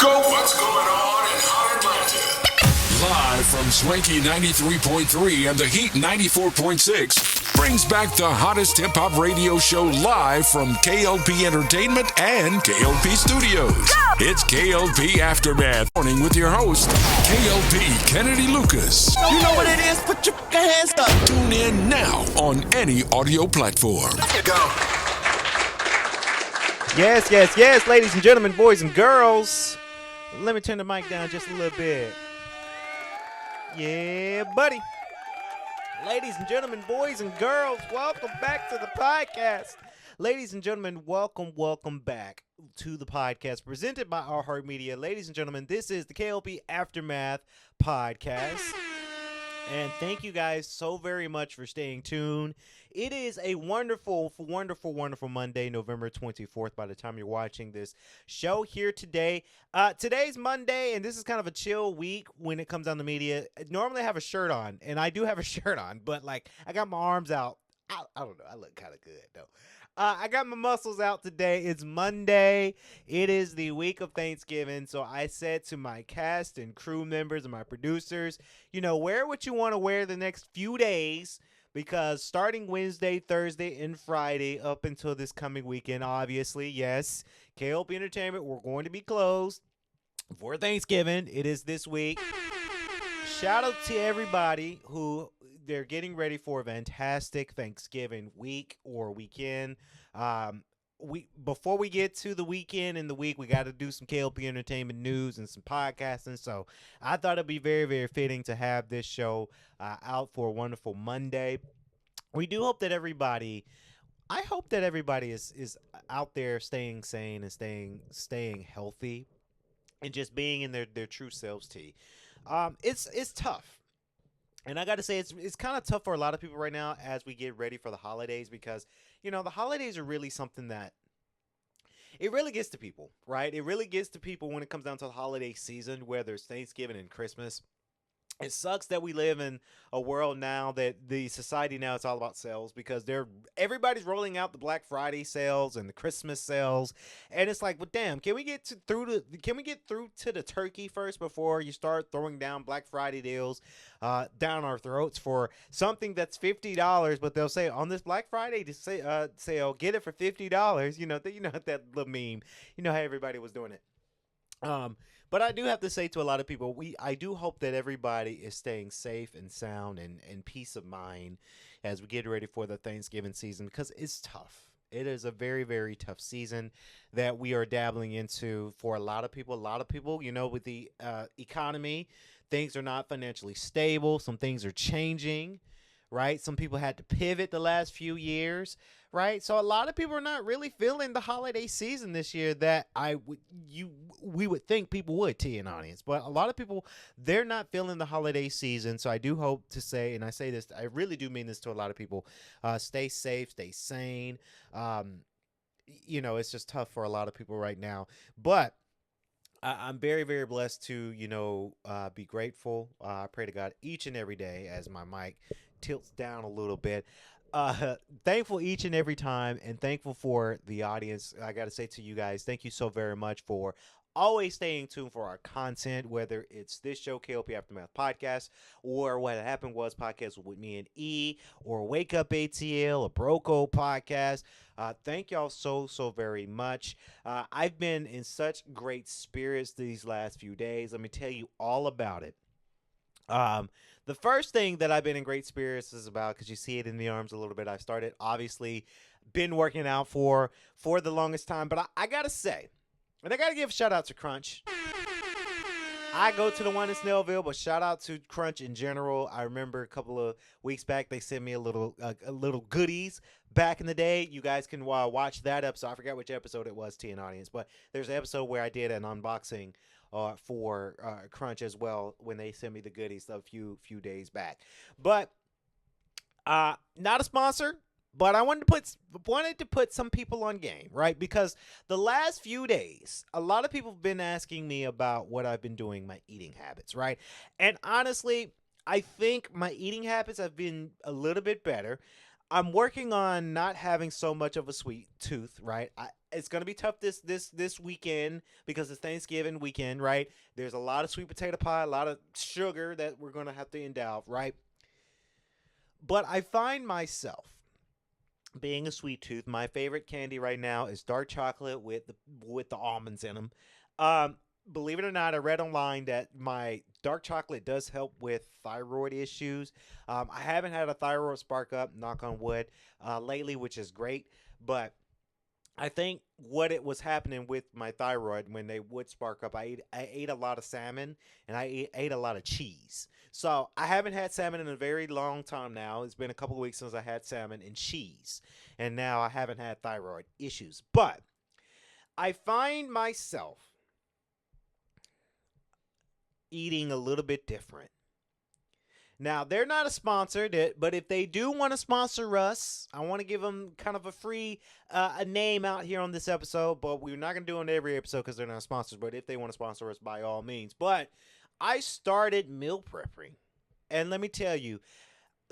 Go! What's going on in Hot Atlanta? Live from Swanky 93.3 and the Heat 94.6 brings back the hottest hip-hop radio show live from K.L.P Entertainment and K.L.P Studios. Go! It's K.L.P Aftermath. Morning with your host, K.L.P Kennedy Lucas. You know what it is? Put your hands up. Tune in now on any audio platform. Go! Yes, ladies and gentlemen, boys and girls. Let me turn the mic down just a little bit. Yeah, buddy. Ladies and gentlemen, boys and girls, welcome back to the podcast. Ladies and gentlemen, welcome back to the podcast presented by Our Heart Media. Ladies and gentlemen, this is the K.L.P Aftermath podcast. And thank you guys so very much for staying tuned. It is a wonderful Monday, November 24th, by the time you're watching this show here today. Today's Monday, and this is kind of a chill week when it comes down to media. Normally I have a shirt on, and I do have a shirt on, but like I got my arms out. I don't know. I look kind of good, though. I got my muscles out today. It's Monday. It is the week of Thanksgiving. So I said to my cast and crew members and my producers, wear what you want to wear the next few days, because starting Wednesday, Thursday, and Friday up until this coming weekend, obviously, yes, K.L.P Entertainment, we're going to be closed for Thanksgiving. It is this week. Shout out to everybody who they're getting ready for a fantastic Thanksgiving week or weekend. Before we get to the weekend and the week, we got to do some K.L.P Entertainment news and some podcasting. So I thought it'd be very, very fitting to have this show out for a wonderful Monday. We do hope that everybody is out there staying sane and staying healthy and just being in their true selves. It's tough. And I got to say, it's kind of tough for a lot of people right now as we get ready for the holidays, because, the holidays are really something that it really gets to people, right? It really gets to people when it comes down to the holiday season, whether it's Thanksgiving and Christmas. It sucks that we live in a world now that the society now it's all about sales, because everybody's rolling out the Black Friday sales and the Christmas sales, and it's like, well, damn, can we get through to the turkey first before you start throwing down Black Friday deals down our throats for something that's $50, but they'll say on this Black Friday sale, get it for $50. That little meme. You know how everybody was doing it. But I do have to say to a lot of people, I do hope that everybody is staying safe and sound and peace of mind as we get ready for the Thanksgiving season, because it's tough. It is a very, very tough season that we are dabbling into for a lot of people. With the economy, things are not financially stable. Some things are changing, right? Some people had to pivot the last few years, right? So a lot of people are not really feeling the holiday season this year that we would think people would, T and audience. But a lot of people, they're not feeling the holiday season. So I do hope to say, and I say this, I really do mean this to a lot of people, stay safe, stay sane. It's just tough for a lot of people right now. But I'm very, very blessed to, be grateful. I pray to God each and every day as my mic tilts down a little bit. Thankful each and every time, and thankful for the audience. I got to say to you guys, thank you so very much for always staying tuned for our content, whether it's this show, K.L.P Aftermath Podcast, or What Happened Was podcast with me and E, or Wake Up ATL, a Broco podcast. Thank y'all so very much. I've been in such great spirits these last few days. Let me tell you all about it. The first thing that I've been in great spirits is about, because you see it in the arms a little bit, I started, obviously, been working out for the longest time. But I got to say, and I got to give a shout out to Crunch. I go to the one in Snellville, but shout out to Crunch in general. I remember a couple of weeks back, they sent me a little goodies back in the day. You guys can watch that episode. I forgot which episode it was, T and audience, but there's an episode where I did an unboxing for Crunch as well, when they sent me the goodies a few days back. But not a sponsor, but I wanted to put some people on game, right? Because the last few days, a lot of people have been asking me about what I've been doing, my eating habits, right? And honestly, I think my eating habits have been a little bit better. I'm working on not having so much of a sweet tooth, right? It's gonna be tough this weekend because it's Thanksgiving weekend, right? There's a lot of sweet potato pie, a lot of sugar that we're gonna have to indulge, right? But I find myself being a sweet tooth. My favorite candy right now is dark chocolate with the almonds in them. Um, Believe it or not, I read online that my dark chocolate does help with thyroid issues. I haven't had a thyroid spark up, knock on wood, lately, which is great. But I think what it was happening with my thyroid when they would spark up, I ate a lot of salmon and ate a lot of cheese. So I haven't had salmon in a very long time now. It's been a couple of weeks since I had salmon and cheese, and now I haven't had thyroid issues. But I find myself eating a little bit different. Now, they're not a sponsor, but if they do want to sponsor us, I want to give them kind of a free a name out here on this episode, but we're not going to do it on every episode because they're not sponsors, but if they want to sponsor us, by all means. But I started meal prepping, and let me tell you,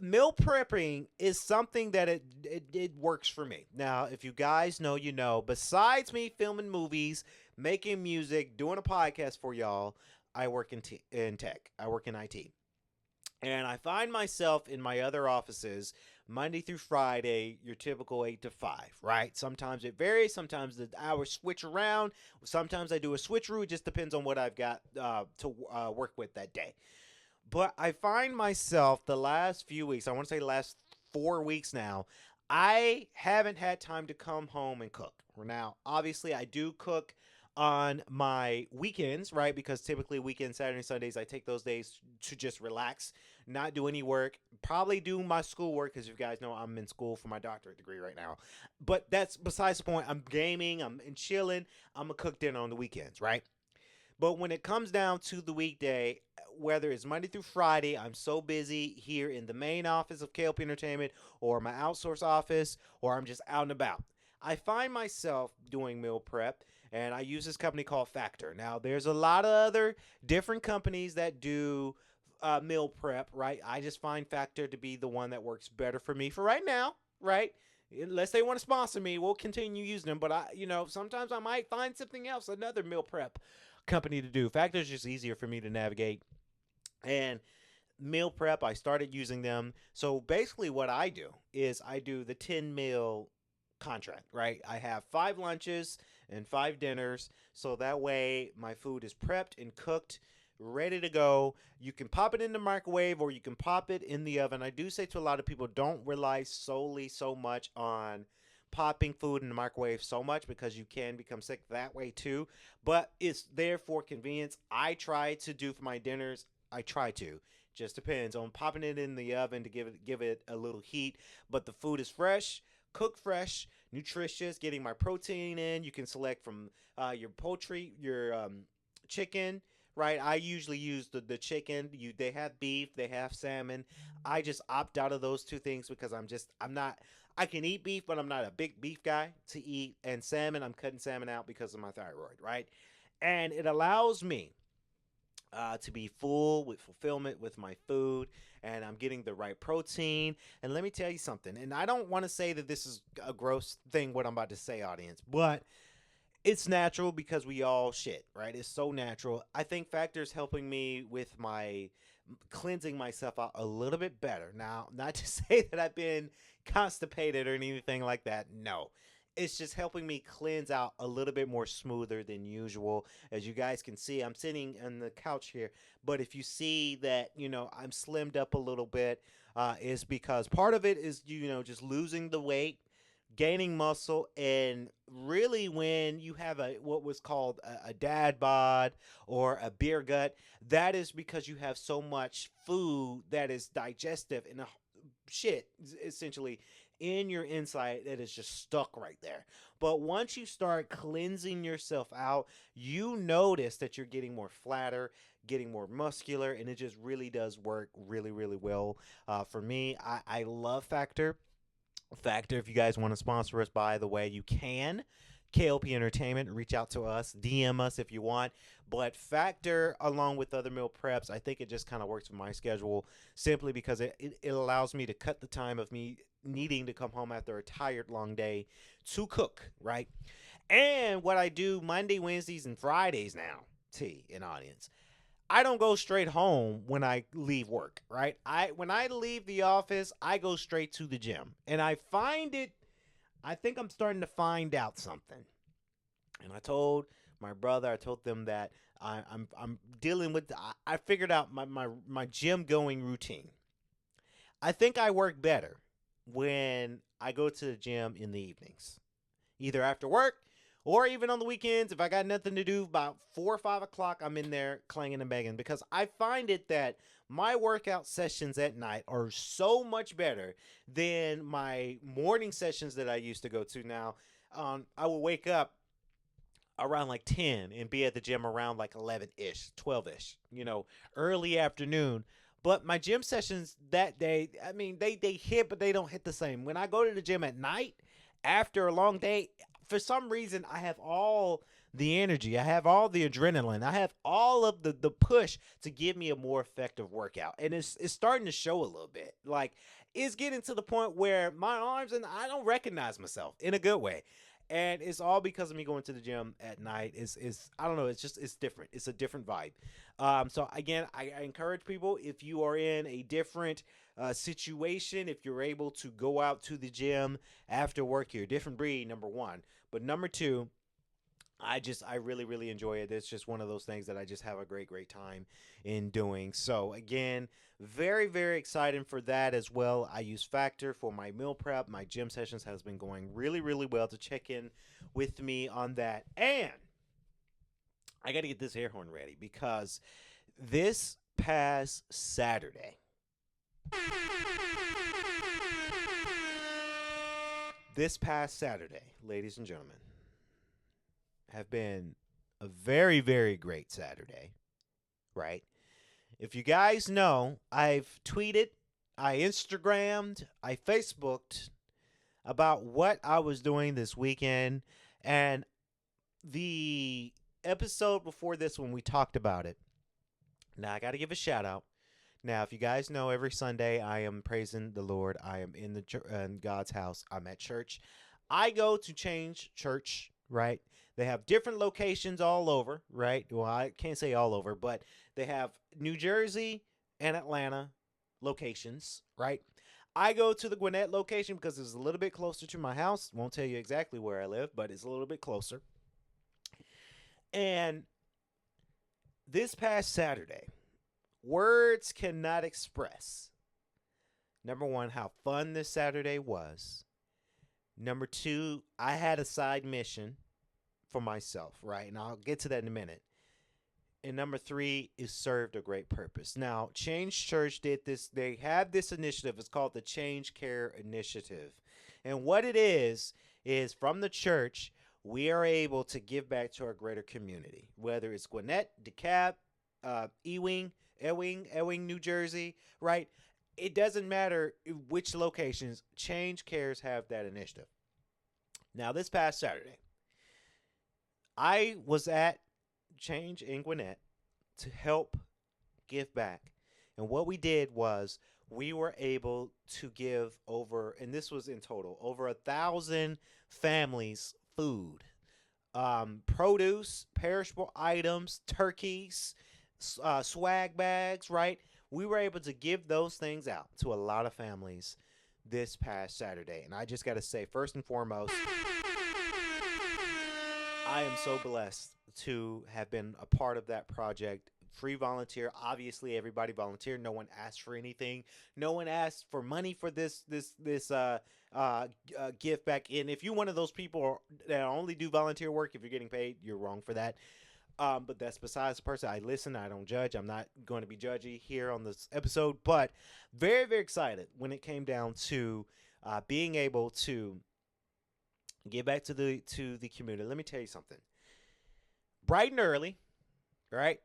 meal prepping is something that it works for me. Now, if you guys know, you know, besides me filming movies, making music, doing a podcast for y'all, I work in tech. I work in IT. And I find myself in my other offices Monday through Friday, your typical 8 to 5, right? Sometimes it varies. Sometimes the hours switch around. Sometimes I do a switcheroo. It just depends on what I've got to work with that day. But I find myself the last few weeks, I want to say the last 4 weeks now, I haven't had time to come home and cook. Now, obviously, I do cook on my weekends, right? Because typically weekends, Saturday, Sundays, I take those days to just relax, not do any work, probably do my schoolwork because you guys know I'm in school for my doctorate degree right now. But that's besides the point. I'm gaming, I'm chilling. I'm gonna cook dinner on the weekends, right? But when it comes down to the weekday, whether it's Monday through Friday, I'm so busy here in the main office of K.L.P Entertainment or my outsource office, or I'm just out and about. I find myself doing meal prep, and I use this company called Factor. Now, there's a lot of other different companies that do meal prep, right? I just find Factor to be the one that works better for me for right now, right? Unless they want to sponsor me, we'll continue using them. But sometimes I might find something else, another meal prep company to do. Factor is just easier for me to navigate. And meal prep, I started using them. So basically, what I do is I do the 10 meal contract, right? I have 5 lunches and 5 dinners. So that way, my food is prepped and cooked, ready to go. You can pop it in the microwave or you can pop it in the oven. I do say to a lot of people, don't rely solely so much on popping food in the microwave so much because you can become sick that way too. But it's there for convenience. I try to do for my dinners. I try to. Just depends on popping it in the oven to give it a little heat. But the food is fresh, cooked fresh, nutritious. Getting my protein in. You can select from your poultry, your chicken. Right, I usually use the chicken. They have beef, they have salmon. I just opt out of those two things because I'm not. I can eat beef, but I'm not a big beef guy to eat. And salmon, I'm cutting salmon out because of my thyroid, right? And it allows me to be full with fulfillment with my food, and I'm getting the right protein. And let me tell you something, and I don't want to say that this is a gross thing, what I'm about to say, audience, but it's natural because we all shit, right? It's so natural. I think Factor's helping me with my cleansing myself out a little bit better. Now, not to say that I've been constipated or anything like that. No. It's just helping me cleanse out a little bit more smoother than usual. As you guys can see, I'm sitting on the couch here. But if you see that, I'm slimmed up a little bit, is because part of it is, just losing the weight, gaining muscle, and really when you have what was called a dad bod or a beer gut, that is because you have so much food that is digestive and shit essentially in your inside that is just stuck right there. But once you start cleansing yourself out, you notice that you're getting more flatter, getting more muscular, and it just really does work really, really well. For me, I love Factor. Factor, if you guys want to sponsor us, by the way, you can. K.L.P Entertainment, reach out to us, DM us if you want. But Factor, along with other meal preps, I think it just kind of works with my schedule simply because it allows me to cut the time of me needing to come home after a tired long day to cook, right? And what I do Monday, Wednesdays, and Fridays now, T in audience, I don't go straight home when I leave work, right? When I leave the office, I go straight to the gym. And I think I'm starting to find out something. And my brother, I told them that I'm dealing with I figured out my gym going routine. I think I work better when I go to the gym in the evenings, either after work or even on the weekends. If I got nothing to do, about 4 or 5 o'clock, I'm in there clanging and banging, because I find it that my workout sessions at night are so much better than my morning sessions that I used to go to. Now, I will wake up around like 10 and be at the gym around like 11-ish, 12-ish, early afternoon. But my gym sessions that day, I mean, they hit, but they don't hit the same. When I go to the gym at night after a long day, for some reason, I have all the energy. I have all the adrenaline. I have all of the push to give me a more effective workout. And it's starting to show a little bit. Like, it's getting to the point where my arms, and I don't recognize myself in a good way. And it's all because of me going to the gym at night. Is I don't know. It's different. It's a different vibe. So again, I encourage people, if you are in a different situation, if you're able to go out to the gym after work, you're a different breed. Number one, but number two, I really, really enjoy it. It's just one of those things that I just have a great time in doing. So again, very, very excited for that as well. I use Factor for my meal prep. My gym sessions has been going really, really well. To check in with me on that. And I got to get this air horn ready, because this past Saturday, ladies and gentlemen, have been a very, very great Saturday, right? If you guys know, I've tweeted, I Instagrammed, I Facebooked about what I was doing this weekend. And the episode before this one, we talked about it. Now, I got to give a shout out. Now, if you guys know, every Sunday I am praising the Lord. I am in God's house. I'm at church. I go to Change Church, right? They have different locations all over, right? Well, I can't say all over, but they have New Jersey and Atlanta locations, right? I go to the Gwinnett location because it's a little bit closer to my house. Won't tell you exactly where I live, but it's a little bit closer. And this past Saturday, words cannot express, number one, how fun this Saturday was. Number two, I had a side mission for myself, right? And I'll get to that in a minute. And number three, it served a great purpose. Now, Change Church did this. They have this initiative. It's called the Change Care Initiative. And what it is from the church, we are able to give back to our greater community, whether it's Gwinnett, DeKalb, Ewing, New Jersey, right? It doesn't matter which locations. Change Cares have that initiative. Now, this past Saturday, I was at Change in Gwinnett to help give back. And what we did was we were able to give over, and this was in total, over 1,000 families food, produce, perishable items, turkeys, swag bags, right? We were able to give those things out to a lot of families this past Saturday. And I just got to say, first and foremost, I am so blessed to have been a part of that project. Free volunteer. Obviously, everybody volunteered. No one asked for anything. No one asked for money for this gift back. And if you're one of those people that only do volunteer work, if you're getting paid, you're wrong for that. But that's besides the person. I listen. I don't judge. I'm not going to be judgy here on this episode. But very, very excited when it came down to being able to get back to the community. Let me tell you something. Bright and early, right?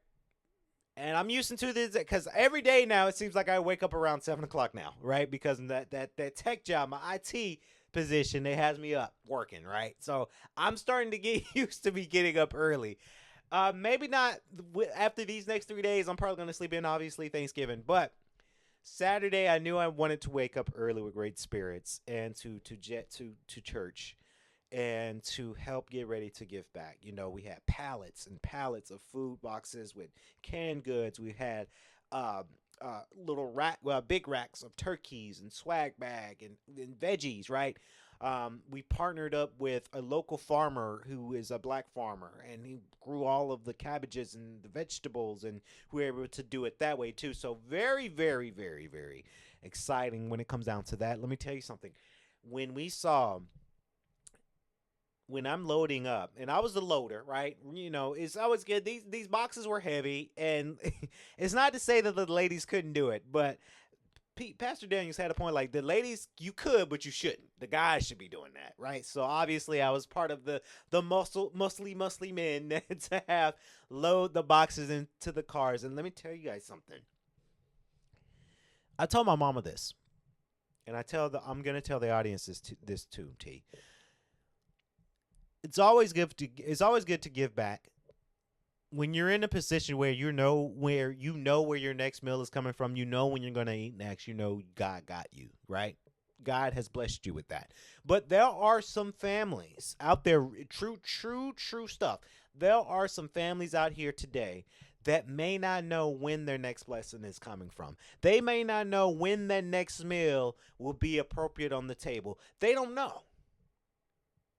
And I'm used to this because every day now it seems like I wake up around 7 o'clock now, right? Because that tech job, my IT position, it has me up working, right? So I'm starting to get used to me getting up early. Maybe not after these next 3 days. I'm probably going to sleep in, obviously, Thanksgiving. But Saturday, I knew I wanted to wake up early with great spirits and to jet to church and to help get ready to give back. You know, we had pallets and pallets of food boxes with canned goods. We had um, big racks of turkeys and swag bag and veggies, right? We partnered up with a local farmer who is a black farmer, and he grew all of the cabbages and the vegetables, and we were able to do it that way too. So very, very, very, very exciting when it comes down to that. Let me tell you something. When we saw when I'm loading up, and I was the loader, right? You know, it's always good. These boxes were heavy, and it's not to say that the ladies couldn't do it, but Pastor Daniels had a point. Like the ladies, you could, but you shouldn't. The guys should be doing that, right? So obviously, I was part of the muscly men to have load the boxes into the cars. And let me tell you guys something. I told my mama this, and I'm gonna tell the audience this too. T. It's always good to give back when you're in a position where you know where your next meal is coming from. You know when you're going to eat next. You know God got you, right? God has blessed you with that. But there are some families out there, true stuff. There are some families out here today that may not know when their next blessing is coming from. They may not know when their next meal will be appropriate on the table. They don't know.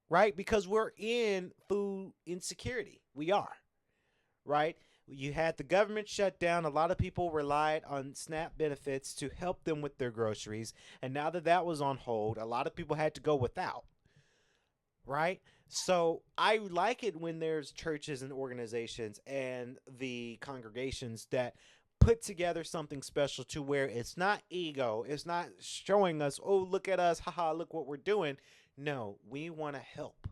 Right? Because we're in food insecurity. We are. Right? You had the government shut down. A lot of people relied on SNAP benefits to help them with their groceries. And now that was on hold, a lot of people had to go without. Right? So I like it when there's churches and organizations and the congregations that put together something special to where it's not ego. It's not showing us, oh, look at us. Haha, look what we're doing. No, we want to help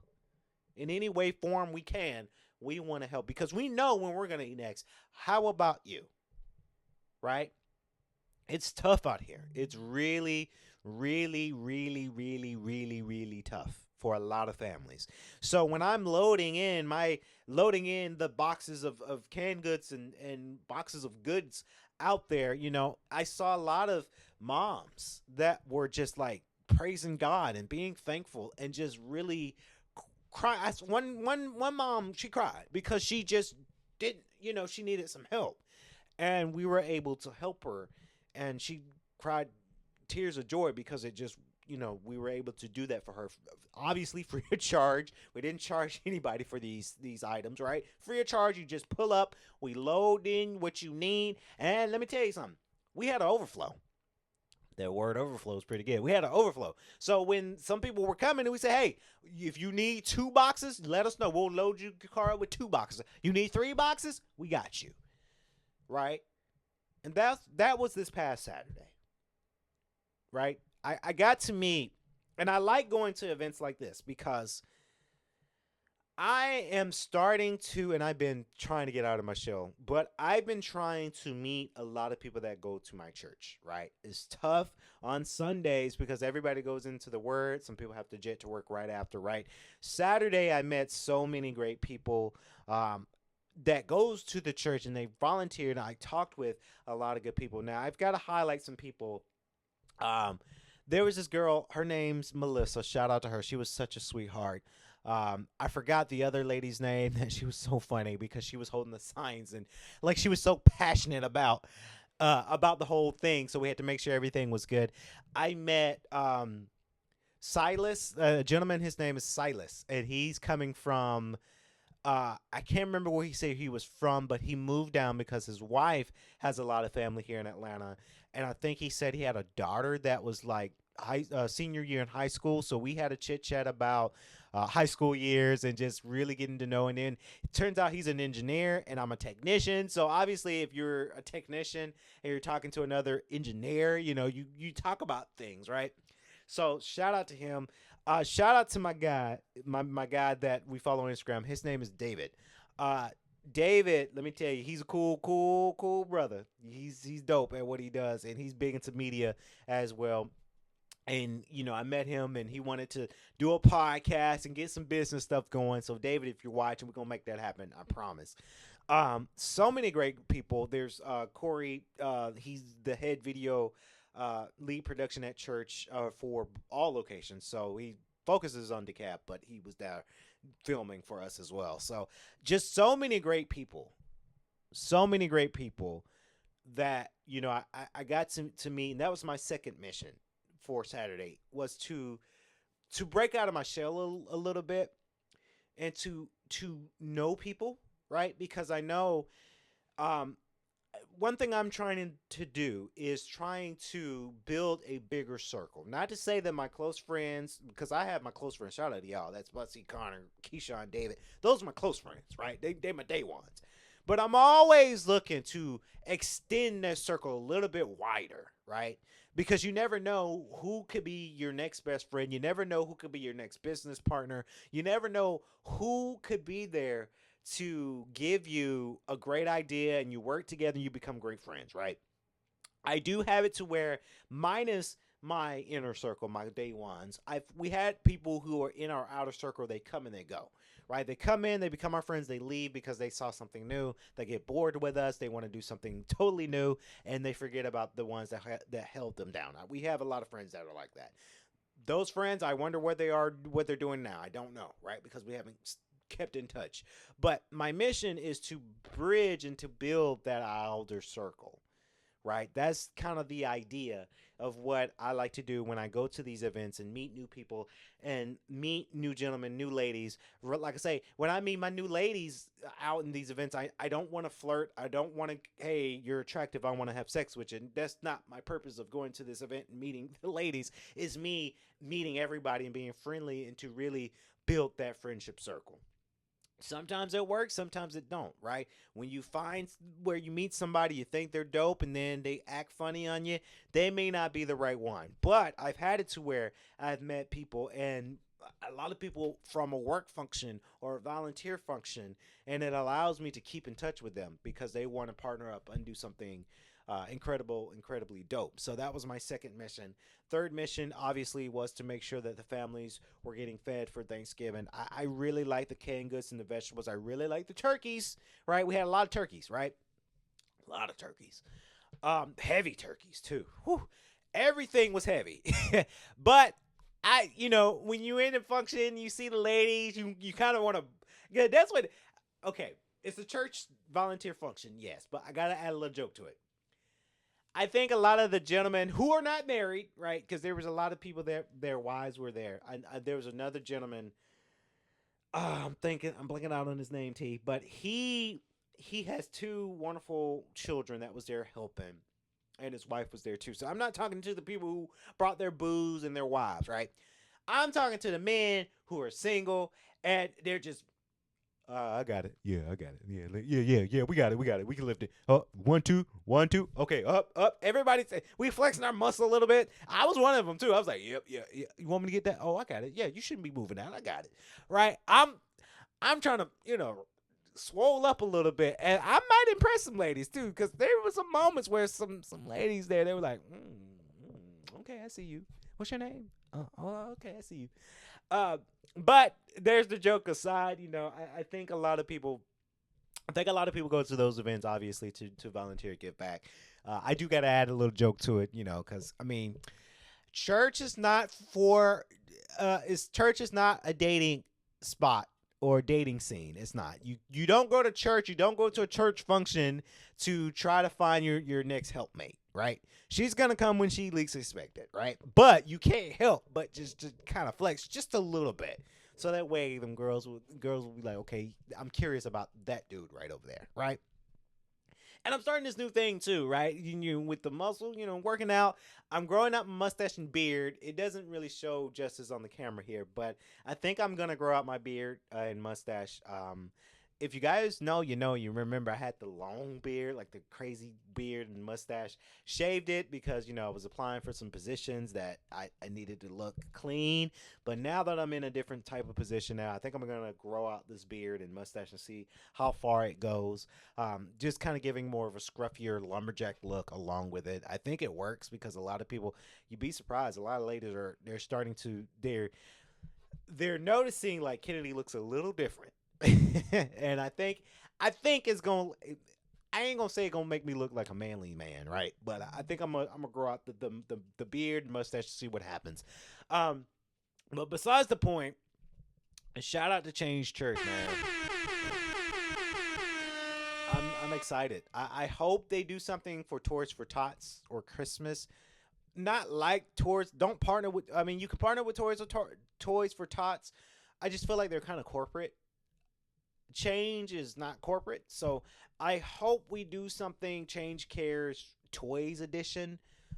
in any way, form we can. We want to help because we know when we're going to eat next. How about you? Right? It's tough out here. It's really, really, really, really, really, really tough for a lot of families. So when I'm loading in the boxes of canned goods and boxes of goods out there, you know, I saw a lot of moms that were just like praising God and being thankful and just really cry. One mom, she cried because she just didn't, you know, she needed some help, and we were able to help her, and she cried tears of joy because it just, you know, we were able to do that for her, obviously free of charge. We didn't charge anybody for these items, right? Free of charge. You just pull up, we load in what you need, and let me tell you something, we had an overflow. That word overflow is pretty good. We had an overflow. So when some people were coming, and we said, hey, if you need 2 boxes, let us know. We'll load your car up with 2 boxes. You need 3 boxes? We got you. Right? And that was this past Saturday. Right? I got to meet, and I like going to events like this because I am starting to, and I've been trying to get out of my shell, but I've been trying to meet a lot of people that go to my church, right? It's tough on Sundays because everybody goes into the Word. Some people have to jet to work right after, right? Saturday, I met so many great people that goes to the church, and they volunteered. I talked with a lot of good people. Now, I've got to highlight some people. There was this girl, her name's Melissa. Shout out to her. She was such a sweetheart. I forgot the other lady's name. That she was so funny because she was holding the signs and like she was so passionate about the whole thing. So we had to make sure everything was good. I met Silas, a gentleman. His name is Silas, and he's coming from. I can't remember where he said he was from, but he moved down because his wife has a lot of family here in Atlanta, and I think he said he had a daughter that was like senior year in high school. So we had a chit chat about high school years and just really getting to know. And then it turns out he's an engineer and I'm a technician. So obviously, if you're a technician and you're talking to another engineer, you know, you talk about things, right? So shout out to him. Shout out to my guy, my guy that we follow on Instagram. His name is David. David, let me tell you, he's a cool brother. He's dope at what he does, and he's big into media as well. And, you know, I met him, and he wanted to do a podcast and get some business stuff going. So, David, if you're watching, we're going to make that happen. I promise. So many great people. There's Corey. He's the head video lead production at church for all locations. So he focuses on DeKalb, but he was there filming for us as well. So just so many great people that I got to meet, and that was my second mission for Saturday, was to break out of my shell a little bit and to know people, right? Because I know um, one thing I'm trying to do is trying to build a bigger circle. Not to say that my close friends, because I have my close friends. Shout out to y'all. That's Butsy, Connor, Keyshawn, David. Those are my close friends, right? They my day ones. But I'm always looking to extend that circle a little bit wider, right? Because you never know who could be your next best friend. You never know who could be your next business partner. You never know who could be there to give you a great idea, and you work together and you become great friends, right? I do have it to where, minus my inner circle, my day ones, we had people who are in our outer circle. They come and they go, right? They come in, they become our friends, they leave because they saw something new. They get bored with us. They want to do something totally new, and they forget about the ones that held them down. We have a lot of friends that are like that. Those friends, I wonder where they are, what they're doing now. I don't know, right? Because we haven't kept in touch. But my mission is to bridge and to build that outer circle, right? That's kind of the idea of what I like to do when I go to these events and meet new people and meet new gentlemen, new ladies. Like I say, when I meet my new ladies out in these events, I don't want to flirt. I don't want to, hey, you're attractive, I want to have sex with you. And that's not my purpose of going to this event and meeting the ladies. Is me meeting everybody and being friendly and to really build that friendship circle. Sometimes it works, sometimes it don't, right? When you find where you meet somebody, you think they're dope, and then they act funny on you, they may not be the right one. But I've had it to where I've met people, and a lot of people from a work function or a volunteer function, and it allows me to keep in touch with them because they want to partner up and do something incredibly dope. So that was my second mission. Third mission, obviously, was to make sure that the families were getting fed for Thanksgiving. I really like the canned goods and the vegetables. I really like the turkeys, right? We had a lot of turkeys, right? A lot of turkeys. Heavy turkeys, too. Whew. Everything was heavy. But when you're in a function, you see the ladies, you kind of want to, yeah, that's what, okay, it's a church volunteer function, yes, but I got to add a little joke to it. I think a lot of the gentlemen who are not married, right? Because there was a lot of people there, their wives were there. There was another gentleman. I'm blanking out on his name, T. But he has two wonderful children that was there helping, and his wife was there too. So I'm not talking to the people who brought their booze and their wives, right? I'm talking to the men who are single and they're just, I got it. Yeah, I got it. Yeah. We got it. We can lift it. 1, 2, 1, 2. Okay, up. Everybody say we flexing our muscle a little bit. I was one of them too. I was like, yep. You want me to get that? Oh, I got it. Yeah, you shouldn't be moving out. I got it. Right. I'm trying to, swole up a little bit, and I might impress some ladies too, because there was some moments where some ladies there, they were like, okay, I see you. What's your name? Oh, okay, I see you. But there's the joke aside. I think a lot of people go to those events obviously to volunteer, give back. I do got to add a little joke to it, because church is not church is not a dating spot or dating scene. It's not. You don't go to church. You don't go to a church function to try to find your next helpmate, right? She's gonna come when she least expect it, right? But you can't help but just kind of flex just a little bit, so that way them girls will be like, okay, I'm curious about that dude right over there, right? And I'm starting this new thing too, right? With the muscle, working out. I'm growing out my mustache and beard. It doesn't really show justice on the camera here, but I think I'm gonna grow out my beard and mustache. If you guys know, you remember I had the long beard, like the crazy beard and mustache. Shaved it because, I was applying for some positions that I needed to look clean. But now that I'm in a different type of position now, I think I'm going to grow out this beard and mustache and see how far it goes. Just kind of giving more of a scruffier lumberjack look along with it. I think it works because a lot of people, you'd be surprised, a lot of ladies they're starting to, they're noticing like Kennedy looks a little different. And I think it's going. I ain't gonna say it gonna make me look like a manly man, right? But I think I'm gonna grow out the beard, mustache to see what happens. Um, but besides the point, a shout out to Change Church, man. I'm excited. I hope they do something for Toys for Tots or Christmas. Not like Toys. Don't partner with. I mean, you can partner with Toys for Tots. I just feel like they're kind of corporate. Change is not corporate, so I hope we do something. Change Cares Toys Edition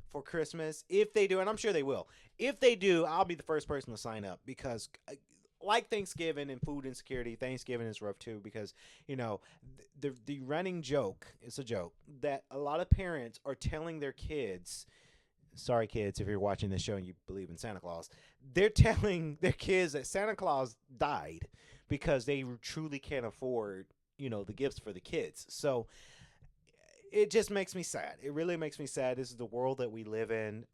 for Christmas. If they do, and I'm sure they will. If they do, I'll be the first person to sign up because like Thanksgiving and food insecurity, Thanksgiving is rough too because the running joke, it's a joke that a lot of parents are telling their kids. Sorry, kids, if you're watching this show and you believe in Santa Claus, they're telling their kids that Santa Claus died because they truly can't afford, the gifts for the kids. So it just makes me sad. It really makes me sad. This is the world that we live in,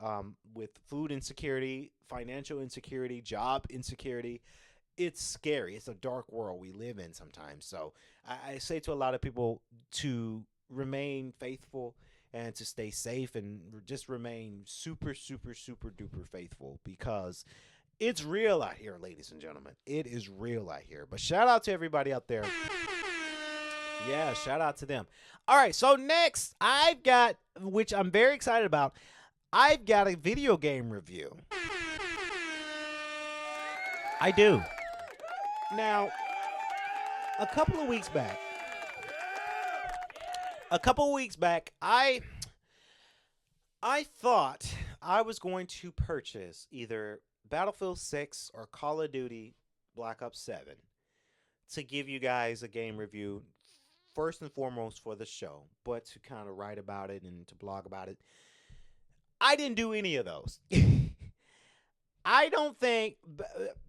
with food insecurity, financial insecurity, job insecurity. It's scary. It's a dark world we live in sometimes. So I say to a lot of people to remain faithful and to stay safe and just remain super, super, super duper faithful because it's real out here, ladies and gentlemen. It is real out here. But shout out to everybody out there. Yeah, shout out to them. All right, so next I've got, which I'm very excited about, I've got a video game review. I do. Now, a couple of weeks back, I thought I was going to purchase either Battlefield 6 or Call of Duty Black Ops 7 to give you guys a game review, first and foremost for the show, but to kind of write about it and to blog about it. I didn't do any of those. I don't think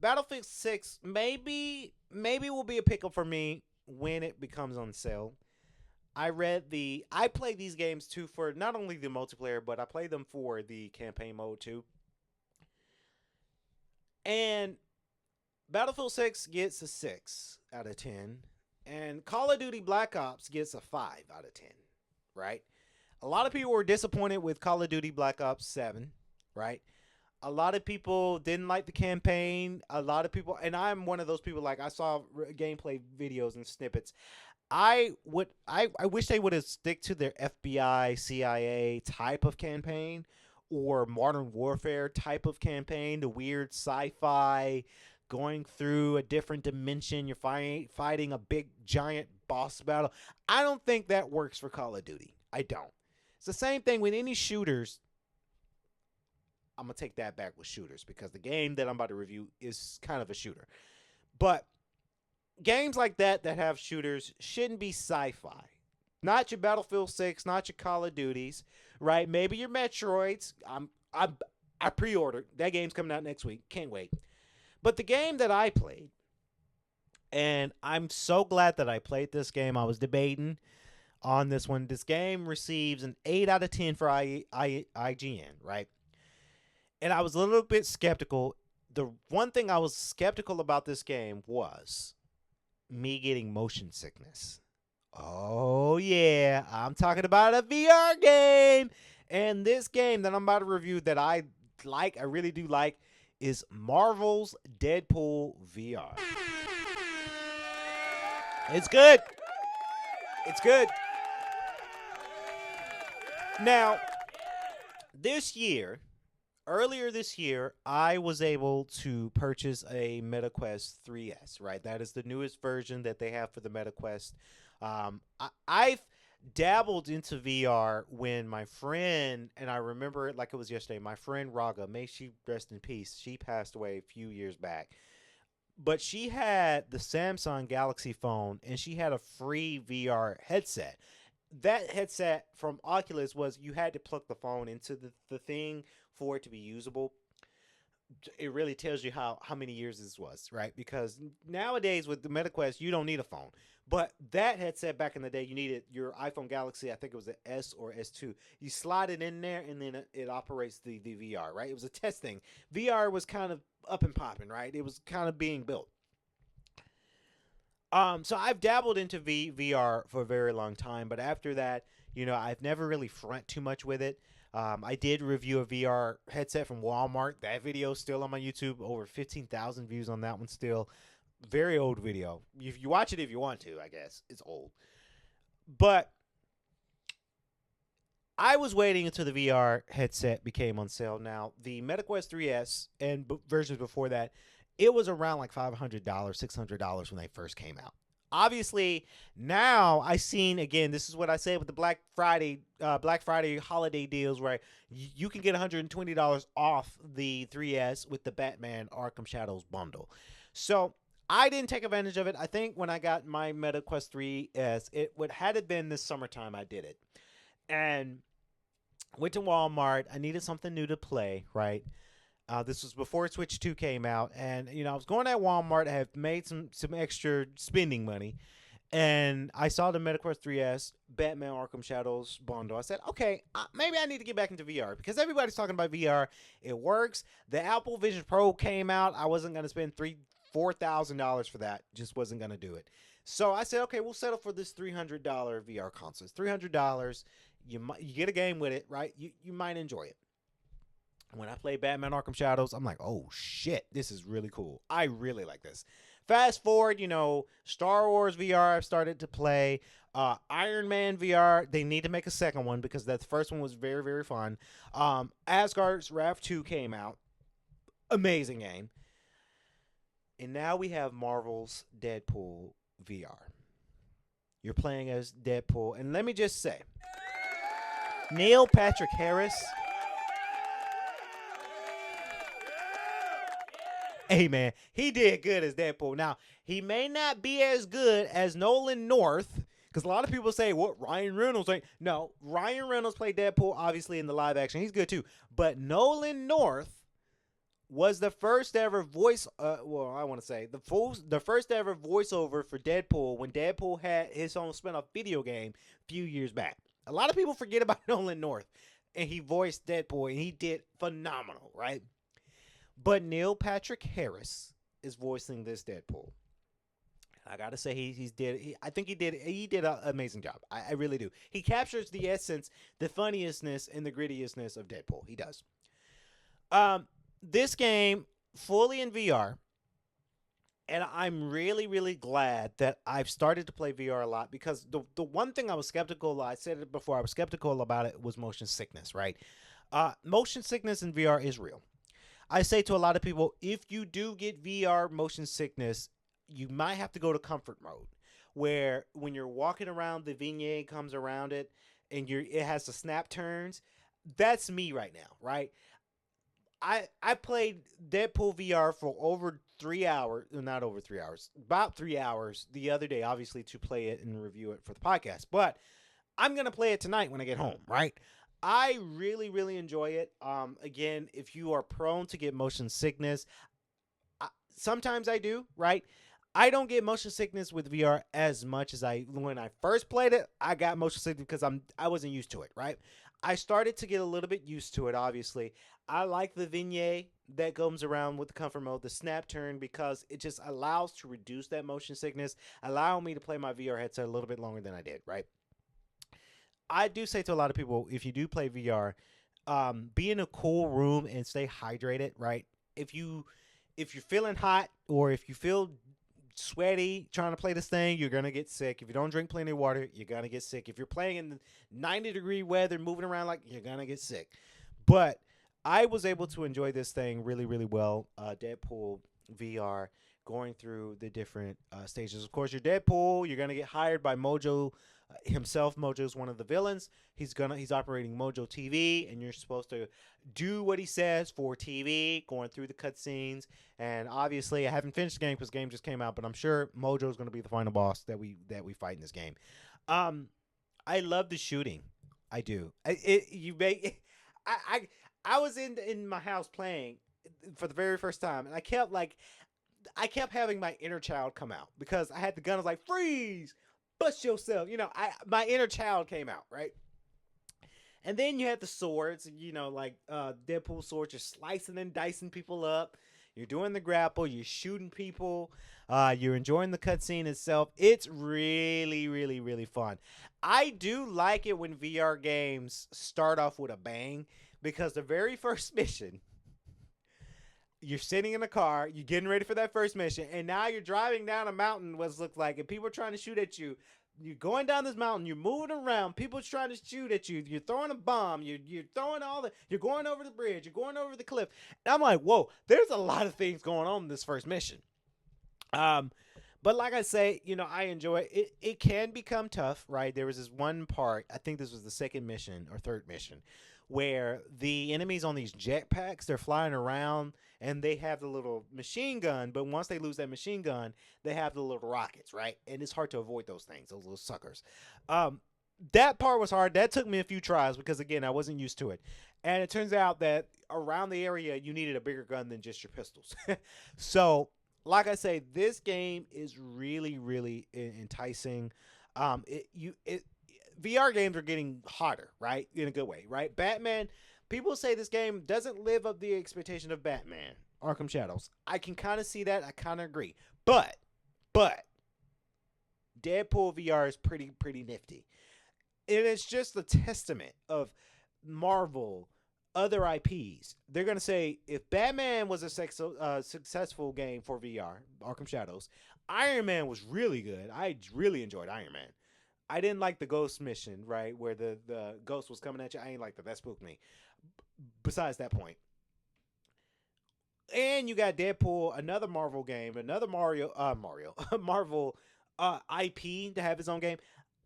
Battlefield 6 maybe will be a pickup for me when it becomes on sale. I play these games too for not only the multiplayer, but I play them for the campaign mode too. And Battlefield 6 gets a 6 out of 10. And Call of Duty Black Ops gets a 5 out of 10. Right? A lot of people were disappointed with Call of Duty Black Ops 7. Right? A lot of people didn't like the campaign. A lot of people, and I'm one of those people, like I saw gameplay videos and snippets. I wish they would have stick to their FBI, CIA type of campaign or modern warfare type of campaign, the weird sci-fi going through a different dimension. You're fighting a big giant boss battle. I don't think that works for Call of Duty. I don't. It's the same thing with any shooters. I'm going to take that back with shooters because the game that I'm about to review is kind of a shooter. But games like that have shooters shouldn't be sci-fi. Not your Battlefield 6, not your Call of Duties, right? Maybe your Metroids. I pre-ordered. That game's coming out next week. Can't wait. But the game that I played, and I'm so glad that I played this game. I was debating on this one. This game receives an 8 out of 10 for IGN, right? And I was a little bit skeptical. The one thing I was skeptical about this game was me getting motion sickness. Oh, yeah. I'm talking about a VR game. And this game that I'm about to review that I really do like, is Marvel's Deadpool VR. It's good. It's good. Now, earlier this year, I was able to purchase a MetaQuest 3S, right? That is the newest version that they have for the MetaQuest. I've dabbled into VR when my friend, and I remember it like it was yesterday, my friend Raga, may she rest in peace, she passed away a few years back. But she had the Samsung Galaxy phone, and she had a free VR headset. That headset from Oculus was you had to plug the phone into the thing for it to be usable. It really tells you how many years this was, right? Because nowadays with the MetaQuest, you don't need a phone. But that headset back in the day, you needed your iPhone Galaxy, I think it was the S or S2. You slide it in there, and then it operates the VR, right? It was a test thing. VR was kind of up and popping, right? It was kind of being built. So I've dabbled into VR for a very long time, but after that, I've never really front too much with it. I did review a VR headset from Walmart. That video's still on my YouTube. Over 15,000 views on that one still. Very old video. You watch it if you want to, I guess. It's old. But I was waiting until the VR headset became on sale. Now, the MetaQuest 3S and versions before that, it was around like $500, $600 when they first came out. Obviously, now I seen again. This is what I said with the Black Friday holiday deals, where you can get $120 off the 3S with the Batman Arkham Shadows bundle. So I didn't take advantage of it. I think when I got my MetaQuest 3S, had it been this summertime, I did it, and went to Walmart. I needed something new to play, right? This was before Switch 2 came out, and I was going at Walmart. I have made some extra spending money, and I saw the MetaQuest 3S Batman Arkham Shadows bundle. I said, okay, maybe I need to get back into VR because everybody's talking about VR. It works. The Apple Vision Pro came out. I wasn't going to spend $4,000 for that. Just wasn't going to do it. So I said, okay, we'll settle for this $300 VR console. It's $300. You get a game with it, right? You might enjoy it. When I play Batman Arkham Shadows, I'm like, oh shit, this is really cool. I really like this. Fast forward, Star Wars VR I've started to play. Iron Man VR, they need to make a second one because that first one was very, very fun. Asgard's Wrath 2 came out. Amazing game. And now we have Marvel's Deadpool VR. You're playing as Deadpool. And let me just say, Neil Patrick Harris. Hey, man, he did good as Deadpool. Now, he may not be as good as Nolan North, because a lot of people say, what, Ryan Reynolds? No, Ryan Reynolds played Deadpool, obviously, in the live action. He's good, too. But Nolan North was the first ever the first ever voiceover for Deadpool when Deadpool had his own spin-off video game a few years back. A lot of people forget about Nolan North, and he voiced Deadpool, and he did phenomenal, right? But Neil Patrick Harris is voicing this Deadpool. I gotta say, I think he did an amazing job. I really do. He captures the essence, the funniness, and the grittiness of Deadpool. He does. This game fully in VR, and I'm really, really glad that I've started to play VR a lot because the one thing I was skeptical, I said it before, I was skeptical about it was motion sickness, right? Motion sickness in VR is real. I say to a lot of people, if you do get VR motion sickness, you might have to go to comfort mode, where when you're walking around, the vignette comes around it, and it has the snap turns. That's me right now, right? I played Deadpool VR for over 3 hours, not over 3 hours, about 3 hours the other day, obviously, to play it and review it for the podcast. But I'm going to play it tonight when I get home, right? I really, really enjoy it. Again, if you are prone to get motion sickness, sometimes I do, right? I don't get motion sickness with VR as much as when I first played it. I got motion sickness because I wasn't used to it, right? I started to get a little bit used to it, obviously. I like the vignette that comes around with the comfort mode, the snap turn, because it just allows to reduce that motion sickness, allowing me to play my VR headset a little bit longer than I did, right? I do say to a lot of people, if you do play VR, be in a cool room and stay hydrated, right? If you're feeling hot or if you feel sweaty trying to play this thing, you're going to get sick. If you don't drink plenty of water, you're going to get sick. If you're playing in 90-degree weather, moving around, you're going to get sick. But I was able to enjoy this thing really, really well. Deadpool VR, going through the different stages. Of course, you're Deadpool. You're going to get hired by Mojo himself. Mojo's one of the villains. He's operating Mojo TV, and you're supposed to do what he says for TV, going through the cutscenes. And obviously, I haven't finished the game because the game just came out, but I'm sure Mojo's going to be the final boss that we fight in this game. I love the shooting. I do. I was in my house playing for the very first time, and I kept having my inner child come out because I had the gun. I was like, freeze, bust yourself. My inner child came out, right? And then you had the swords, Deadpool swords. You're slicing and dicing people up. You're doing the grapple. You're shooting people. You're enjoying the cutscene itself. It's really, really, really fun. I do like it when VR games start off with a bang because the very first mission, you're sitting in a car, you're getting ready for that first mission, and now you're driving down a mountain, what it looks like, and people are trying to shoot at you. You're going down this mountain, you're moving around, people are trying to shoot at you, you're throwing a bomb, you're throwing you're going over the bridge, you're going over the cliff. And I'm like, whoa, there's a lot of things going on in this first mission. But like I say, I enjoy it. It can become tough, right? There was this one part, I think this was the second mission or third mission, where the enemies on these jetpacks, they're flying around and they have the little machine gun, but once they lose that machine gun, they have the little rockets, right? And it's hard to avoid those things, those little suckers. That part was hard. That took me a few tries because, again, I wasn't used to it. And it turns out that around the area, you needed a bigger gun than just your pistols. So, like I say, this game is really, really enticing. VR games are getting hotter, right? In a good way, right? Batman, people say this game doesn't live up to the expectation of Batman, Arkham Shadows. I can kind of see that. I kind of agree. But Deadpool VR is pretty nifty. And it's just a testament of Marvel, other IPs. They're going to say, if Batman was a successful game for VR, Arkham Shadows, Iron Man was really good. I really enjoyed Iron Man. I didn't like the ghost mission, right, where the ghost was coming at you. I ain't like that. That spooked me. Besides that point. And you got Deadpool, another Marvel game, another Marvel IP to have its own game.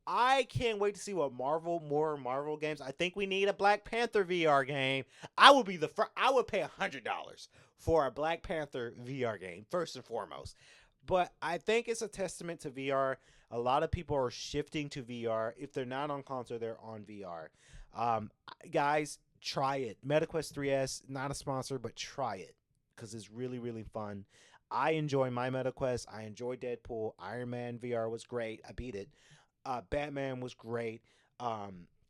I can't wait to see what more Marvel games. I think we need a Black Panther VR game. I would pay $100 for a Black Panther VR game, first and foremost. But I think it's a testament to VR. A lot of people are shifting to VR. If they're not on console, they're on VR. Guys, try it. MetaQuest 3S, not a sponsor, but try it because it's really, really fun. I enjoy my MetaQuest. I enjoy Deadpool. Iron Man VR was great. I beat it. Batman was great.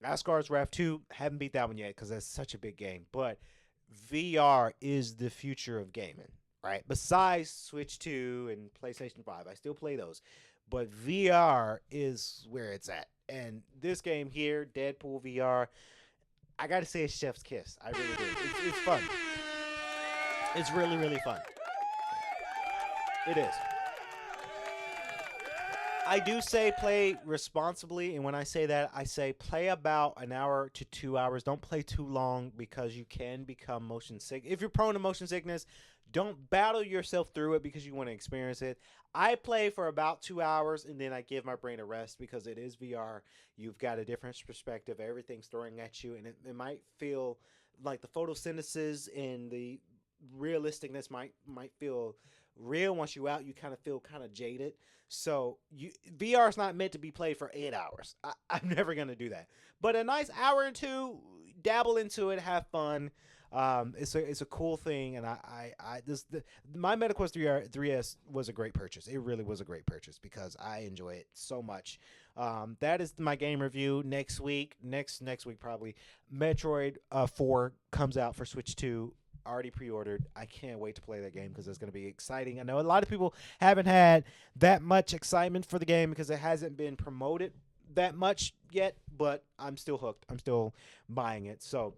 Asgard's Wrath 2, haven't beat that one yet because that's such a big game. But VR is the future of gaming, right? Besides Switch 2 and PlayStation 5, I still play those. But VR is where it's at. And this game here, Deadpool VR, I got to say it's chef's kiss. I really do. It's fun. It's really, really fun. It is. I do say play responsibly, and when I say that, I say play about an hour to 2 hours. Don't play too long because you can become motion sick. If you're prone to motion sickness, don't battle yourself through it because you want to experience it. I play for about 2 hours, and then I give my brain a rest because it is VR. You've got a different perspective. Everything's throwing at you, and it might feel like the photosynthesis and the realisticness might feel real. Once you out, you kind of feel kind of jaded. So VR is not meant to be played for 8 hours. I'm never going to do that. But a nice hour or two, dabble into it, have fun. It's a cool thing, and my MetaQuest 3S was a great purchase. It really was a great purchase because I enjoy it so much. That is my game review. Next week probably, Metroid 4 comes out for Switch 2. Already pre-ordered. I can't wait to play that game because it's going to be exciting. I know a lot of people haven't had that much excitement for the game because it hasn't been promoted that much yet, but I'm still hooked. I'm still buying it. So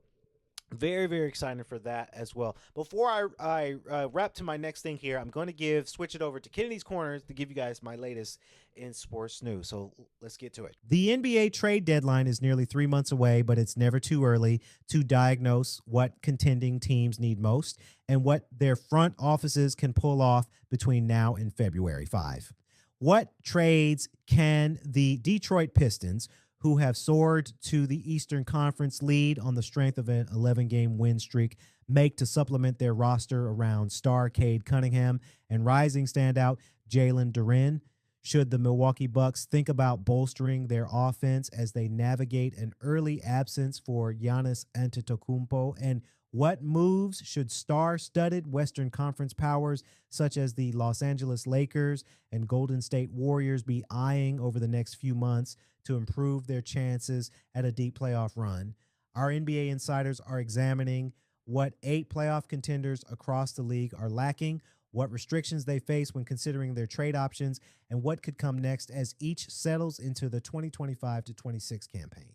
very, very excited for that as well. Before I wrap to my next thing here, I'm going to switch it over to Kennedy's Corners to give you guys my latest in sports news. So let's get to it. The NBA trade deadline is nearly 3 months away, but it's never too early to diagnose what contending teams need most and what their front offices can pull off between now and February 5. What trades can the Detroit Pistons, who have soared to the Eastern Conference lead on the strength of an 11-game win streak, make to supplement their roster around star Cade Cunningham and rising standout Jalen Duren? Should the Milwaukee Bucks think about bolstering their offense as they navigate an early absence for Giannis Antetokounmpo? And what moves should star-studded Western Conference powers such as the Los Angeles Lakers and Golden State Warriors be eyeing over the next few months to improve their chances at a deep playoff run? Our NBA insiders are examining what 8 playoff contenders across the league are lacking, what restrictions they face when considering their trade options, and what could come next as each settles into the 2025 to 26 campaign.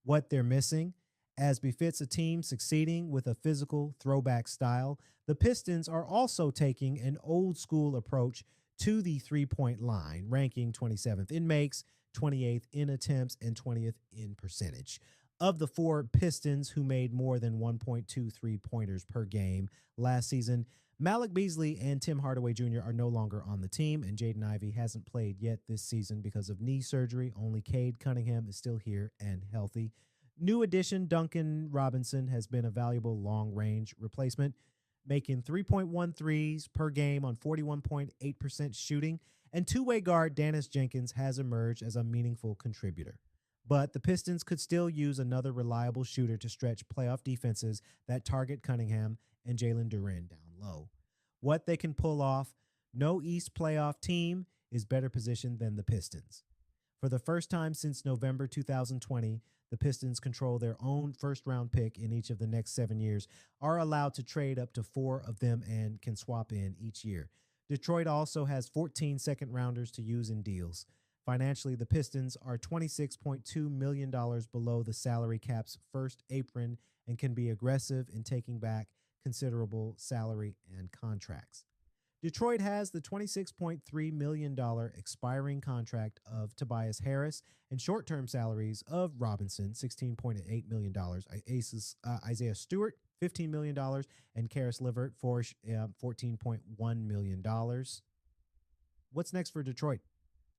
What they're missing, as befits a team succeeding with a physical throwback style, the Pistons are also taking an old school approach to the three-point line, ranking 27th in makes, 28th in attempts, and 20th in percentage. Of the four Pistons who made more than 1.2 3-pointers per game last season, Malik Beasley and Tim Hardaway Jr. are no longer on the team, and Jaden Ivey hasn't played yet this season because of knee surgery. Only Cade Cunningham is still here and healthy. New addition Duncan Robinson has been a valuable long-range replacement, making 3.1 threes per game on 41.8% shooting, and two-way guard Dennis Jenkins has emerged as a meaningful contributor. But the Pistons could still use another reliable shooter to stretch playoff defenses that target Cunningham and Jalen Duren down low. What they can pull off, no East playoff team is better positioned than the Pistons. For the first time since November 2020, the Pistons control their own first-round pick in each of the next 7 years, are allowed to trade up to 4 of them, and can swap in each year. Detroit also has 14 second-rounders to use in deals. Financially, the Pistons are $26.2 million below the salary cap's first apron and can be aggressive in taking back considerable salary and contracts. Detroit has the $26.3 million expiring contract of Tobias Harris and short-term salaries of Robinson, $16.8 million, Isaiah Stewart, $15 million, and Karis LeVert for $14.1 million. What's next for Detroit?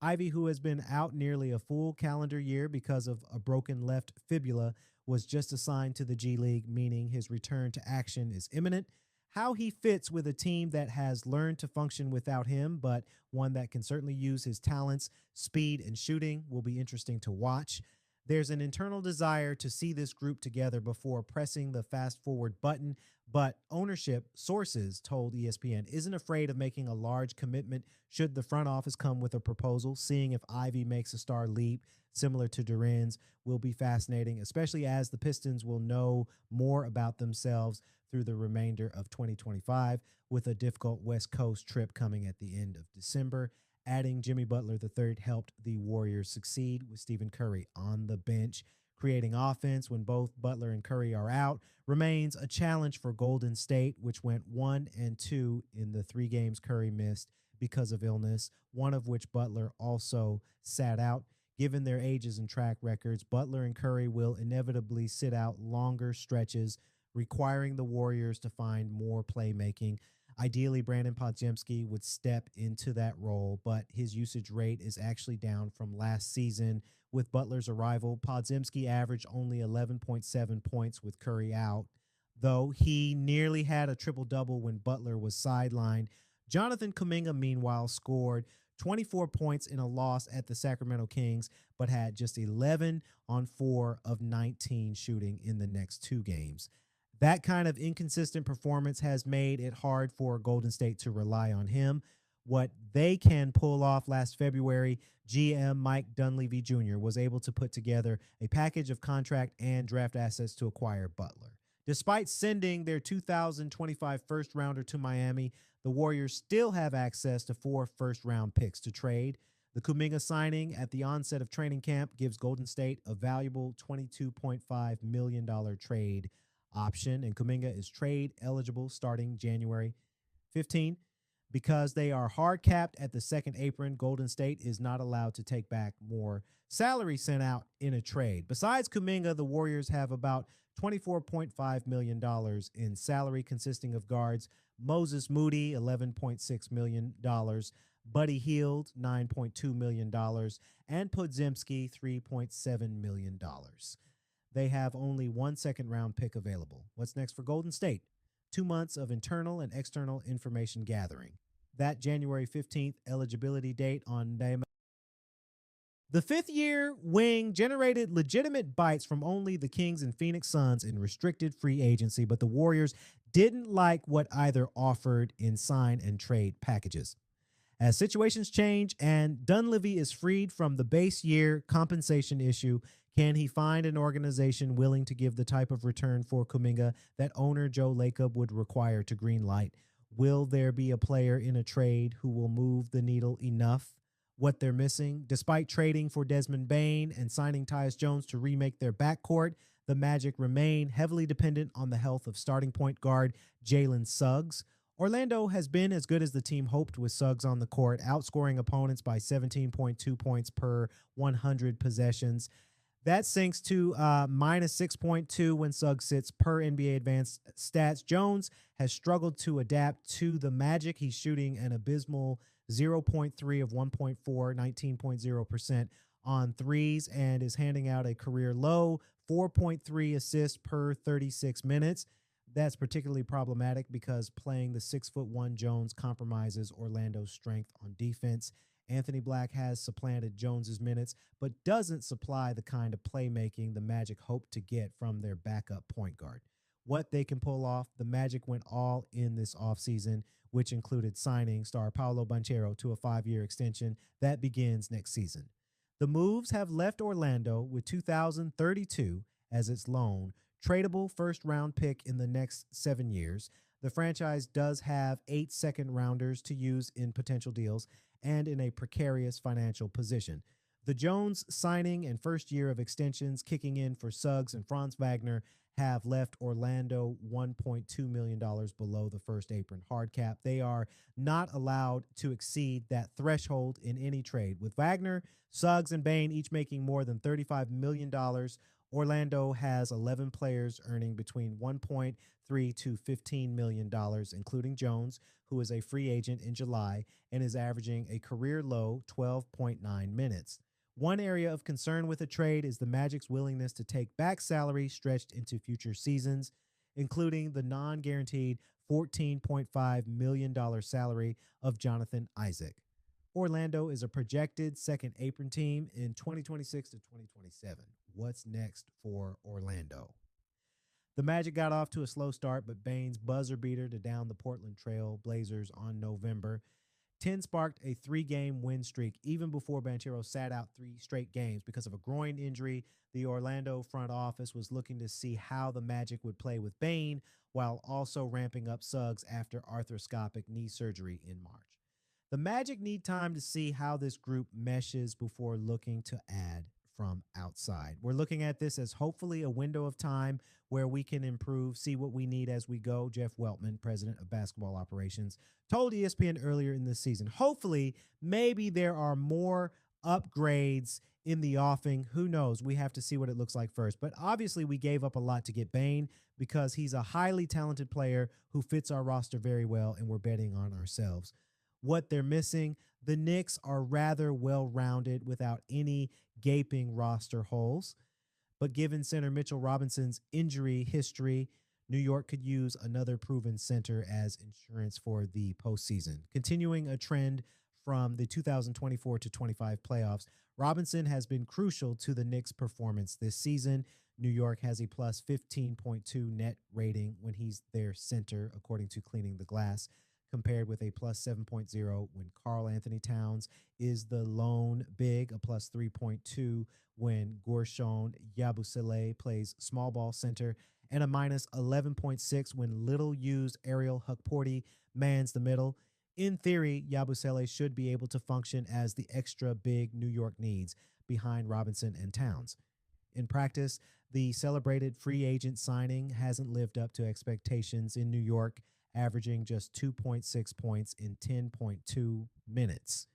Ivy, who has been out nearly a full calendar year because of a broken left fibula, was just assigned to the G League, meaning his return to action is imminent. How he fits with a team that has learned to function without him, but one that can certainly use his talents, speed, and shooting will be interesting to watch. There's an internal desire to see this group together before pressing the fast-forward button, but ownership sources told ESPN isn't afraid of making a large commitment should the front office come with a proposal. Seeing if Ivy makes a star leap similar to Duren's will be fascinating, especially as the Pistons will know more about themselves through the remainder of 2025, with a difficult West Coast trip coming at the end of December. Adding Jimmy Butler III helped the Warriors succeed with Stephen Curry on the bench. Creating offense when both Butler and Curry are out remains a challenge for Golden State, which went 1-2 in the 3 games Curry missed because of illness, one of which Butler also sat out. Given their ages and track records, Butler and Curry will inevitably sit out longer stretches, requiring the Warriors to find more playmaking. Ideally, Brandon Podziemski would step into that role, but his usage rate is actually down from last season. With Butler's arrival, Podziemski averaged only 11.7 points with Curry out, though he nearly had a triple-double when Butler was sidelined. Jonathan Kuminga, meanwhile, scored 24 points in a loss at the Sacramento Kings, but had just 11 on 4 of 19 shooting in the next 2 games. That kind of inconsistent performance has made it hard for Golden State to rely on him. What they can pull off last February, GM Mike Dunleavy Jr. was able to put together a package of contract and draft assets to acquire Butler. Despite sending their 2025 first-rounder to Miami, the Warriors still have access to 4 first-round picks to trade. The Kuminga signing at the onset of training camp gives Golden State a valuable $22.5 million trade option, and Kuminga is trade eligible starting January 15. Because they are hard capped at the second apron, Golden State is not allowed to take back more salary sent out in a trade. Besides Kuminga, the Warriors have about $24.5 million in salary, consisting of guards Moses Moody, $11.6 million, Buddy Hield, $9.2 million, and Podziemski, $3.7 million. They have only 1 second-round pick available. What's next for Golden State? 2 months of internal and external information gathering. That January 15th eligibility date on name. The fifth-year wing generated legitimate bites from only the Kings and Phoenix Suns in restricted free agency, but the Warriors didn't like what either offered in sign and trade packages. As situations change and Dunleavy is freed from the base year compensation issue, can he find an organization willing to give the type of return for Kuminga that owner Joe Lacob would require to greenlight Will there be a player in a trade who will move the needle enough? What they're missing? Despite trading for Desmond Bane and signing Tyus Jones to remake their backcourt, the Magic remain heavily dependent on the health of starting point guard Jalen Suggs. Orlando has been as good as the team hoped with Suggs on the court, outscoring opponents by 17.2 points per 100 possessions. That sinks to minus 6.2 when Suggs sits per NBA Advanced Stats. Jones has struggled to adapt to the Magic. He's shooting an abysmal 0.3 of 1.4, 19.0% on threes, and is handing out a career low 4.3 assists per 36 minutes. That's particularly problematic because playing the 6'1" Jones compromises Orlando's strength on defense. Anthony Black has supplanted Jones's minutes, but doesn't supply the kind of playmaking the Magic hope to get from their backup point guard. What they can pull off, the Magic went all in this offseason, which included signing star Paolo Banchero to a 5-year extension that begins next season. The moves have left Orlando with 2032 as its loan, tradable first-round pick in the next 7 years. The franchise does have 8 second-rounders to use in potential deals and in a precarious financial position. The Jones signing and first year of extensions kicking in for Suggs and Franz Wagner have left Orlando $1.2 million below the first apron hard cap. They are not allowed to exceed that threshold in any trade. With Wagner, Suggs, and Bane each making more than $35 million, Orlando has 11 players earning between $1.3 to $15 million, including Jones, who is a free agent in July and is averaging a career low 12.9 minutes. One area of concern with the trade is the Magic's willingness to take back salary stretched into future seasons, including the non-guaranteed $14.5 million salary of Jonathan Isaac. Orlando is a projected second apron team in 2026 to 2027. What's next for Orlando? The Magic got off to a slow start, but Bane's buzzer beater to down the Portland Trail Blazers on November 10 sparked a 3-game win streak even before Banchero sat out 3 straight games because of a groin injury. The Orlando front office was looking to see how the Magic would play with Bane while also ramping up Suggs after arthroscopic knee surgery in March. The Magic need time to see how this group meshes before looking to add from outside. We're looking at this as hopefully a window of time where we can improve, see what we need as we go. Jeff Weltman, president of basketball operations, told ESPN earlier in this season, hopefully, maybe there are more upgrades in the offing. Who knows? We have to see what it looks like first. But obviously, we gave up a lot to get Bane because he's a highly talented player who fits our roster very well, and we're betting on ourselves. What they're missing, the Knicks are rather well-rounded without any gaping roster holes. But given center Mitchell Robinson's injury history, New York could use another proven center as insurance for the postseason. Continuing a trend from the 2024 to 25 playoffs, Robinson has been crucial to the Knicks' performance this season. New York has a plus 15.2 net rating when he's their center, according to Cleaning the Glass, compared with a plus 7.0 when Karl Anthony Towns is the lone big, a plus 3.2 when Guerschon Yabusele plays small ball center, and a minus 11.6 when little-used Ariel Hukporti mans the middle. In theory, Yabusele should be able to function as the extra big New York needs behind Robinson and Towns. In practice, the celebrated free agent signing hasn't lived up to expectations in New York, averaging just 2.6 points in 10.2 minutes.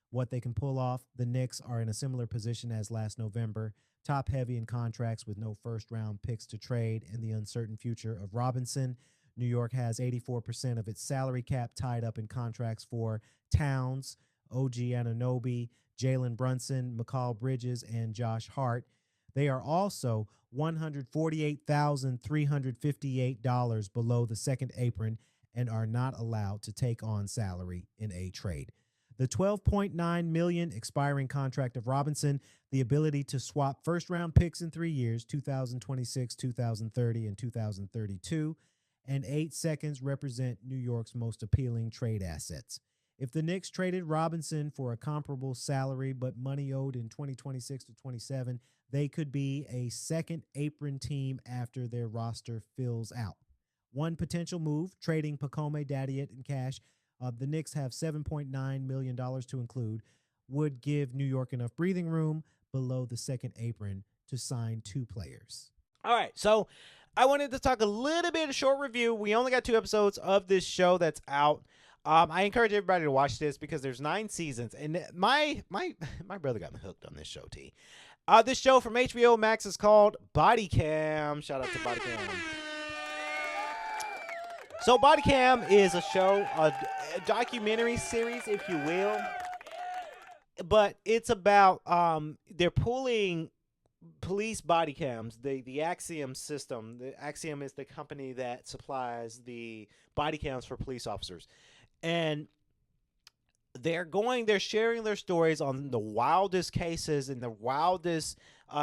What they can pull off, the Knicks are in a similar position as last November, top heavy in contracts with no first-round picks to trade and the uncertain future of Robinson. New York has 84% of its salary cap tied up in contracts for Towns, OG Anunoby, Jalen Brunson, McCall Bridges, and Josh Hart. They are also $148,358 below the second apron and are not allowed to take on salary in a trade. The $12.9 million expiring contract of Robinson, the ability to swap first-round picks in 3 years, 2026, 2030, and 2032, and 8 seconds represent New York's most appealing trade assets. If the Knicks traded Robinson for a comparable salary but money owed in 2026 to 27, they could be a second apron team after their roster fills out. One potential move, trading Pacome, Daddiet, and cash. The Knicks have $7.9 million to include, would give New York enough breathing room below the second apron to sign 2 players. All right, so I wanted to talk a little bit of short review. We only got 2 episodes of this show that's out. I encourage everybody to watch this because there's 9 seasons, and my brother got me hooked on this show. This show from HBO Max is called Body Cam. Shout out to Body Cam. So Body Cam is a show, a documentary series, if you will, but it's about they're pulling police body cams, the Axiom system. The Axiom is the company that supplies the body cams for police officers. And they're sharing their stories on the wildest cases and the wildest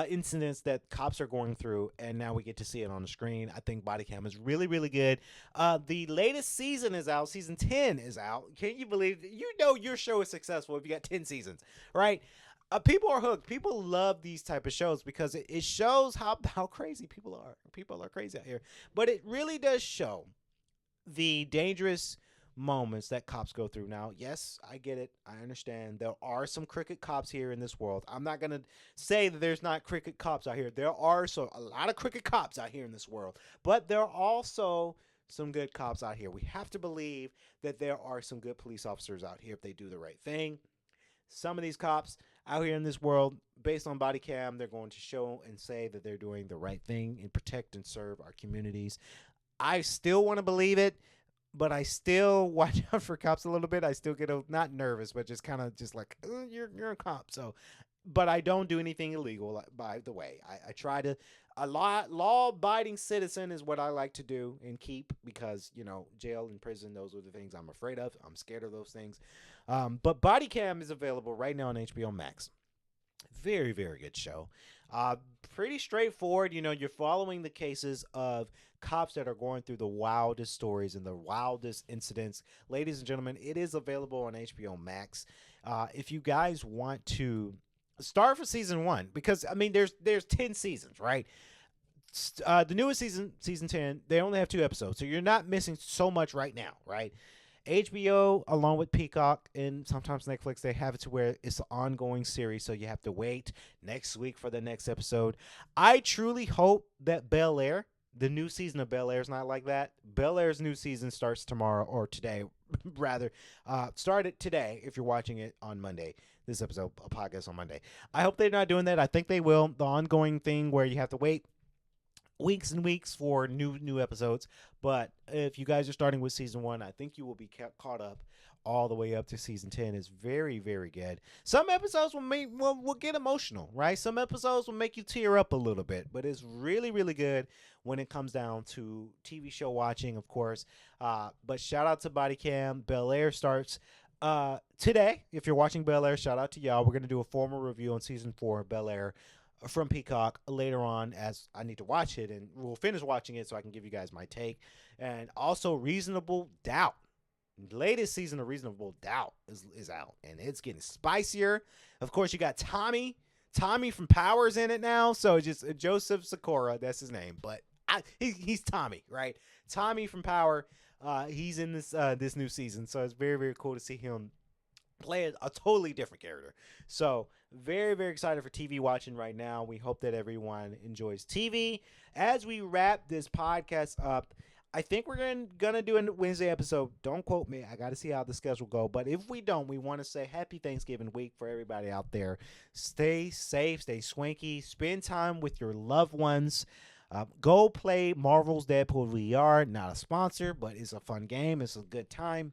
incidents that cops are going through. And now we get to see it on the screen. I think Body Cam is really, really good. The latest season is out. Season 10 is out. Can you believe it? You know your show is successful if you got 10 seasons, right? People are hooked. People love these type of shows because it shows how crazy people are. People are crazy out here. But it really does show the dangerous moments that cops go through. Now, yes, I get it. I understand. There are some crooked cops here in this world. I'm not going to say that there's not crooked cops out here. There are a lot of crooked cops out here in this world. But there are also some good cops out here. We have to believe that there are some good police officers out here if they do the right thing. Some of these cops out here in this world, based on body cam, they're going to show and say that they're doing the right thing and protect and serve our communities. I still want to believe it, but I still watch out for cops a little bit. I still get not nervous, but just kind of just like, you're a cop. So, but I don't do anything illegal, by the way. I try to, law-abiding citizen is what I like to do and keep because, jail and prison, those are the things I'm afraid of. I'm scared of those things. But Body Cam is available right now on HBO Max. Very, very good show. Pretty straightforward. You're following the cases of cops that are going through the wildest stories and the wildest incidents. Ladies and gentlemen, it is available on HBO Max. If you guys want to start for season 1, because there's 10 seasons, right? The newest season 10, they only have 2 episodes, so you're not missing so much right now, right? HBO, along with Peacock and sometimes Netflix, they have it to where it's an ongoing series, so you have to wait next week for the next episode. I truly hope that Bel-Air, the new season of Bel-Air, is not like that. Bel-Air's new season starts tomorrow, or today, rather. Started today if you're watching it on Monday. This episode, a podcast on Monday. I hope they're not doing that. I think they will. The ongoing thing where you have to wait weeks and weeks for new episodes. But if you guys are starting with season 1, I think you will be caught up all the way up to season 10. Is very, very good. Some episodes will get emotional, right? Some episodes will make you tear up a little bit, but it's really, really good when it comes down to TV show watching, of course. But shout out to Body Cam. Bel-Air starts today. If you're watching Bel-Air, shout out to y'all. We're going to do a formal review on season 4 of Bel-Air from Peacock later on, as I need to watch it, and we'll finish watching it so I can give you guys my take. And also Reasonable Doubt. The latest season of Reasonable Doubt is out, and it's getting spicier. Of course, you got Tommy from Power's in it now, so just Joseph Sikora, that's his name, but he's Tommy, right? Tommy from Power, he's in this new season, so it's very, very cool to see him play a totally different character. So very, very excited for TV watching right now. We hope that everyone enjoys TV. As we wrap this podcast up, I think we're gonna do a Wednesday episode. Don't quote me. I got to see how the schedule go. But if we don't, we want to say happy Thanksgiving week for everybody out there. Stay safe, stay swanky, spend time with your loved ones. Go play Marvel's Deadpool VR. Not a sponsor, but it's a fun game. It's a good time.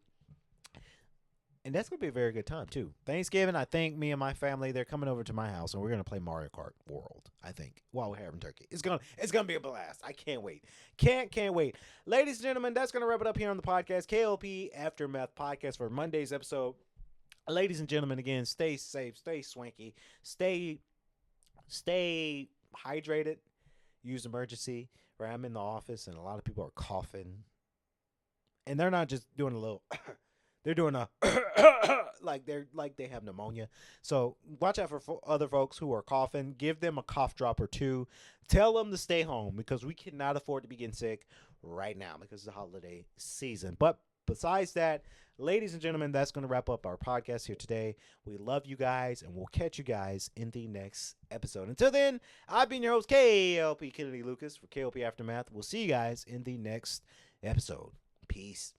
And that's going to be a very good time, too. Thanksgiving, I think me and my family, they're coming over to my house, and we're going to play Mario Kart World, I think, while we're having turkey. It's gonna be a blast. I can't wait. Can't wait. Ladies and gentlemen, that's going to wrap it up here on the podcast. K.L.P Aftermath Podcast for Monday's episode. Ladies and gentlemen, again, stay safe, stay swanky, stay hydrated, use emergency. Right? I'm in the office, and a lot of people are coughing. And they're not just doing a little... They're doing a like they have pneumonia. So watch out for other folks who are coughing. Give them a cough drop or 2. Tell them to stay home because we cannot afford to be getting sick. right now because it's the holiday season. But besides that, ladies and gentlemen, that's going to wrap up our podcast here today. We love you guys, and we'll catch you guys in the next episode. Until then, I've been your host, K.L.P Kennedy Lucas for K.L.P Aftermath. We'll see you guys in the next episode. Peace.